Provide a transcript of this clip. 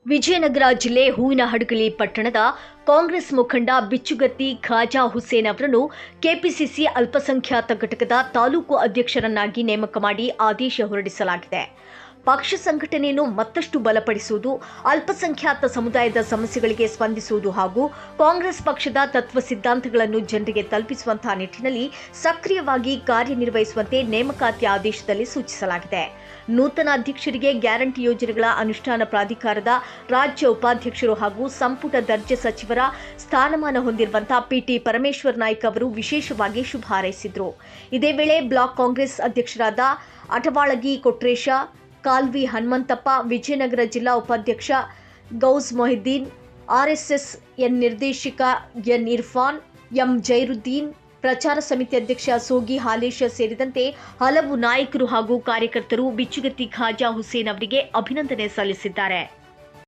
ವಿಜಯನಗರ ಜಿಲ್ಲೆ ಹೂವಿನಹಡಗಲಿ ಪಟ್ಟಣದ ಕಾಂಗ್ರೆಸ್ ಮುಖಂಡ ಬಿಚ್ಚುಗತ್ತಿ ಖಾಜಾ ಹುಸೇನ್ ಅವರನ್ನು ಕೆಪಿಸಿಸಿ ಅಲ್ಪಸಂಖ್ಯಾತ ಘಟಕದ ತಾಲೂಕು ಅಧ್ಯಕ್ಷರನ್ನಾಗಿ ನೇಮಕ ಮಾಡಿ ಆದೇಶ ಹೊರಡಿಸಲಾಗಿದೆ. ಪಕ್ಷ ಸಂಘಟನೆಯನ್ನು ಮತ್ತಷ್ಟು ಬಲಪಡಿಸುವುದು, ಅಲ್ಪಸಂಖ್ಯಾತ ಸಮುದಾಯದ ಸಮಸ್ಯೆಗಳಿಗೆ ಸ್ಪಂದಿಸುವುದು ಹಾಗೂ ಕಾಂಗ್ರೆಸ್ ಪಕ್ಷದ ತತ್ವ ಸಿದ್ಧಾಂತಗಳನ್ನು ಜನರಿಗೆ ತಲುಪಿಸುವಂತಹ ನಿಟ್ಟಿನಲ್ಲಿ ಸಕ್ರಿಯವಾಗಿ ಕಾರ್ಯನಿರ್ವಹಿಸುವಂತೆ ನೇಮಕಾತಿ ಆದೇಶದಲ್ಲಿ ಸೂಚಿಸಲಾಗಿದೆ. ನೂತನ ಅಧ್ಯಕ್ಷರಿಗೆ ಗ್ಯಾರಂಟಿ ಯೋಜನೆಗಳ ಅನುಷ್ಠಾನ ಪ್ರಾಧಿಕಾರದ ರಾಜ್ಯ ಉಪಾಧ್ಯಕ್ಷರು ಹಾಗೂ ಸಂಪುಟ ದರ್ಜೆ ಸಚಿವರ ಸ್ಥಾನಮಾನ ಹೊಂದಿರುವಂತಹ ಪಿಟಿ ಪರಮೇಶ್ವರ್ ನಾಯ್ಕ ಅವರು ವಿಶೇಷವಾಗಿ ಶುಭ ಹಾರೈಸಿದರು. ಇದೇ ವೇಳೆ ಬ್ಲಾಕ್ ಕಾಂಗ್ರೆಸ್ ಅಧ್ಯಕ್ಷರಾದ ಅಟವಾಳಗಿ ಕೊಟ್ರೇಶ, ಕಾಲ್ವಿ ಹನುಮಂತಪ್ಪ, ವಿಜಯನಗರ ಜಿಲ್ಲಾ ಉಪಾಧ್ಯಕ್ಷ ಗೌಸ್ ಮೊಹಿದ್ದೀನ್, ಆರ್ಎಸ್ಎಸ್ ನಿರ್ದೇಶಕ ಎನ್ ಇರ್ಫಾನ್, ಎಂ ಜೈರುದ್ದೀನ್, ಪ್ರಚಾರ ಸಮಿತಿ ಅಧ್ಯಕ್ಷ ಸೋಗಿ ಹಾಲೇಶ ಸೇರಿದಂತೆ ಹಲವು ನಾಯಕರು ಹಾಗೂ ಕಾರ್ಯಕರ್ತರು ಬಿಚ್ಚುಗತ್ತಿ ಖಾಜಾ ಹುಸೇನ್ ಅವರಿಗೆ ಅಭಿನಂದನೆ ಸಲ್ಲಿಸಿದ್ದಾರೆ.